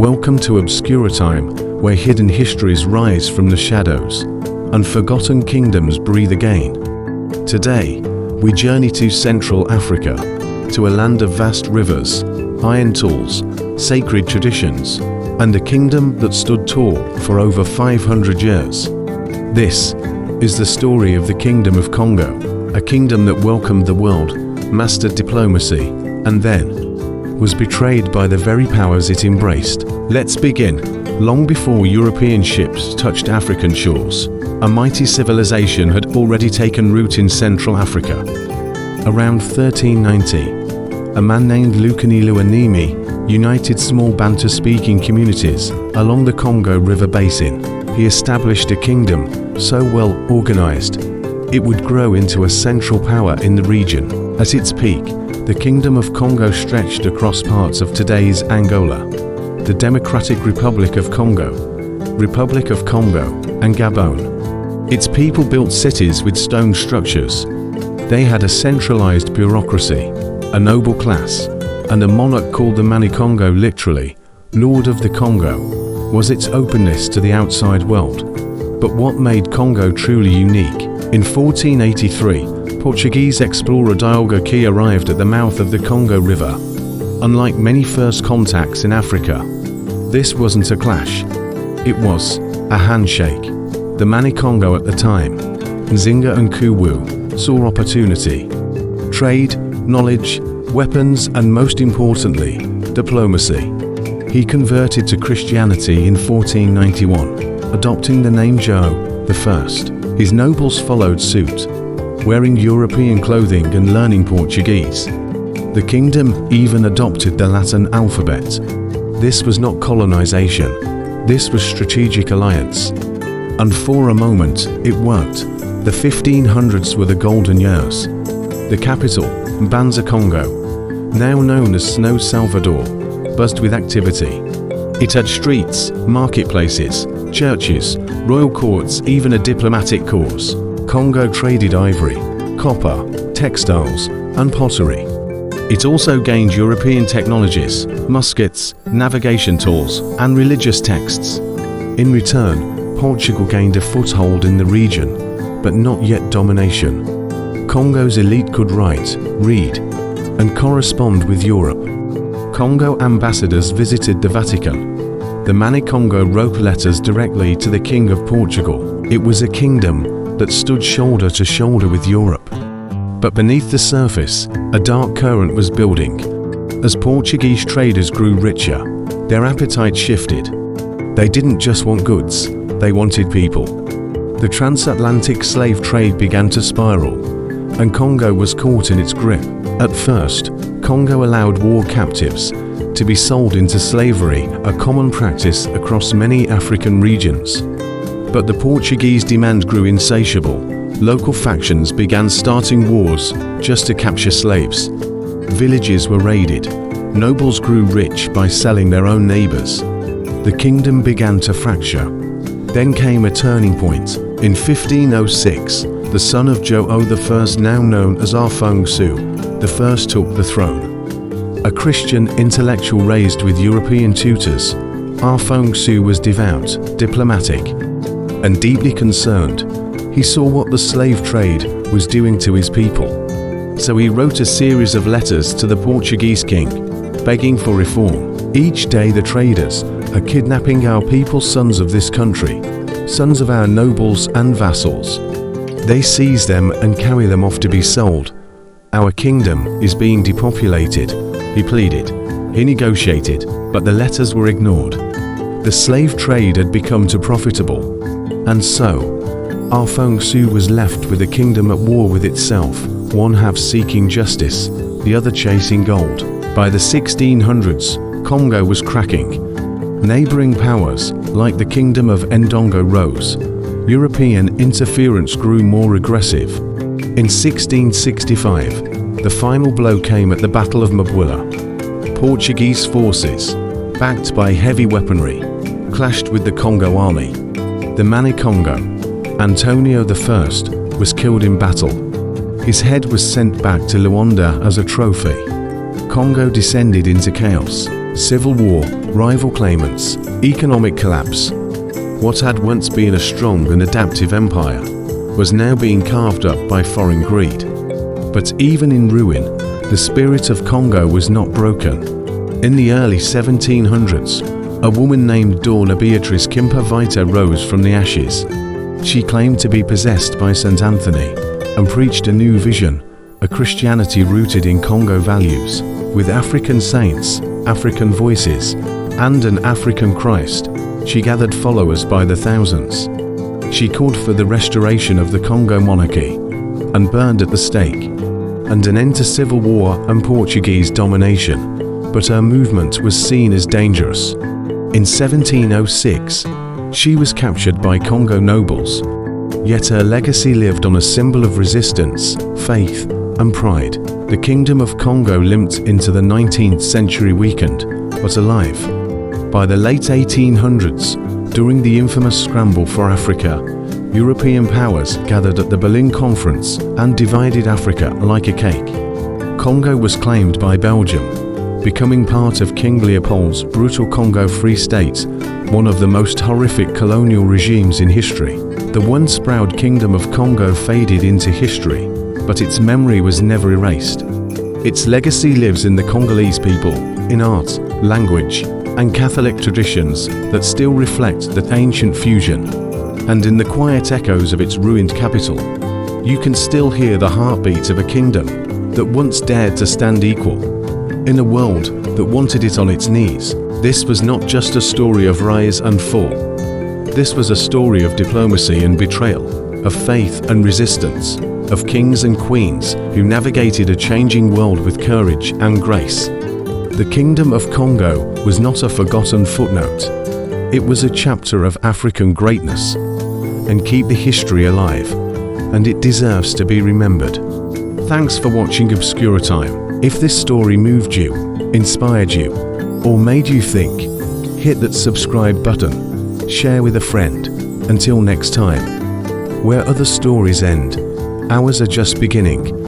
Welcome to Obscura Time, where hidden histories rise from the shadows, and forgotten kingdoms breathe again. Today, we journey to Central Africa, to a land of vast rivers, iron tools, sacred traditions, and a kingdom that stood tall for over 500 years. This is the story of the Kingdom of Kongo, a kingdom that welcomed the world, mastered diplomacy, and then was betrayed by the very powers it embraced. Let's begin. Long before European ships touched African shores, a mighty civilization had already taken root in Central Africa. Around 1390, a man named Lukani Luanimi united small Bantu-speaking communities along the Congo River basin. He established a kingdom so well organized, it would grow into a central power in the region. At its peak, the Kingdom of Kongo stretched across parts of today's Angola, the Democratic Republic of Congo, Republic of Congo, and Gabon. Its people built cities with stone structures. They had a centralized bureaucracy, a noble class, and a monarch called the Mani Kongo, literally, Lord of the Congo, was its openness to the outside world. But what made Congo truly unique? In 1483, Portuguese explorer Diogo Key arrived at the mouth of the Congo River. Unlike many first contacts in Africa, this wasn't a clash. It was a handshake. The Mani Kongo at the time, Nzinga and Kuwu, saw opportunity. Trade, knowledge, weapons, and most importantly, diplomacy. He converted to Christianity in 1491, adopting the name Joe I. His nobles followed suit, wearing European clothing and learning Portuguese. The kingdom even adopted the Latin alphabet. This was not colonization, this was strategic alliance. And for a moment, it worked. The 1500s were the golden years. The capital, Banza Congo, now known as Snow Salvador, buzzed with activity. It had streets, marketplaces, churches, royal courts, even a diplomatic corps. Congo traded ivory, copper, textiles, and pottery. It also gained European technologies, muskets, navigation tools, and religious texts. In return, Portugal gained a foothold in the region, but not yet domination. Congo's elite could write, read, and correspond with Europe. Congo ambassadors visited the Vatican. The Mani Kongo wrote letters directly to the King of Portugal. It was a kingdom that stood shoulder to shoulder with Europe. But beneath the surface, a dark current was building. As Portuguese traders grew richer, their appetite shifted. They didn't just want goods, they wanted people. The transatlantic slave trade began to spiral, and Congo was caught in its grip. At first, Congo allowed war captives to be sold into slavery, a common practice across many African regions. But the Portuguese demand grew insatiable. Local factions began starting wars just to capture slaves. Villages were raided. Nobles grew rich by selling their own neighbors. The kingdom began to fracture. Then came a turning point. In 1506, the son of Joe I, now known as Afonso I, took the throne. A Christian intellectual raised with European tutors, Afonso was devout, diplomatic, and deeply concerned. He saw what the slave trade was doing to his people. So he wrote a series of letters to the Portuguese king, begging for reform. Each day the traders are kidnapping our people's sons of this country, sons of our nobles and vassals. They seize them and carry them off to be sold. Our kingdom is being depopulated, he pleaded. He negotiated, but the letters were ignored. The slave trade had become too profitable. And so, Afonso was left with a kingdom at war with itself, one half seeking justice, the other chasing gold. By the 1600s, Congo was cracking. Neighboring powers, like the Kingdom of Ndongo, rose. European interference grew more aggressive. In 1665, the final blow came at the Battle of Mabuila. Portuguese forces, backed by heavy weaponry, clashed with the Congo army. The Mani Kongo, Antonio I, was killed in battle. His head was sent back to Luanda as a trophy. Congo descended into chaos. Civil war, rival claimants, economic collapse. What had once been a strong and adaptive empire was now being carved up by foreign greed. But even in ruin, the spirit of Congo was not broken. In the early 1700s, a woman named Dona Beatriz rose from the ashes. She claimed to be possessed by St. Anthony and preached a new vision, a Christianity rooted in Congo values, with African saints, African voices, and an African Christ. She gathered followers by the thousands. She called for the restoration of the Congo monarchy and burned at the stake, and an end to civil war and Portuguese domination, but her movement was seen as dangerous. In 1706, she was captured by Congo nobles, yet her legacy lived on a symbol of resistance, faith, and pride. The Kingdom of Kongo limped into the 19th century weakened, but alive. By the late 1800s, during the infamous scramble for Africa, European powers gathered at the Berlin Conference and divided Africa like a cake. Congo was claimed by Belgium, becoming part of King Leopold's brutal Congo Free State, one of the most horrific colonial regimes in history. The once proud Kingdom of Kongo faded into history, but its memory was never erased. Its legacy lives in the Congolese people, in art, language, and Catholic traditions that still reflect that ancient fusion. And in the quiet echoes of its ruined capital, you can still hear the heartbeat of a kingdom that once dared to stand equal in a world that wanted it on its knees. This was not just a story of rise and fall. This was a story of diplomacy and betrayal, of faith and resistance, of kings and queens who navigated a changing world with courage and grace. The Kingdom of Kongo was not a forgotten footnote. It was a chapter of African greatness. And keep the history alive, and it deserves to be remembered. Thanks for watching Obscura Time. If this story moved you, inspired you, or made you think, hit that subscribe button, share with a friend. Until next time, where other stories end, ours are just beginning.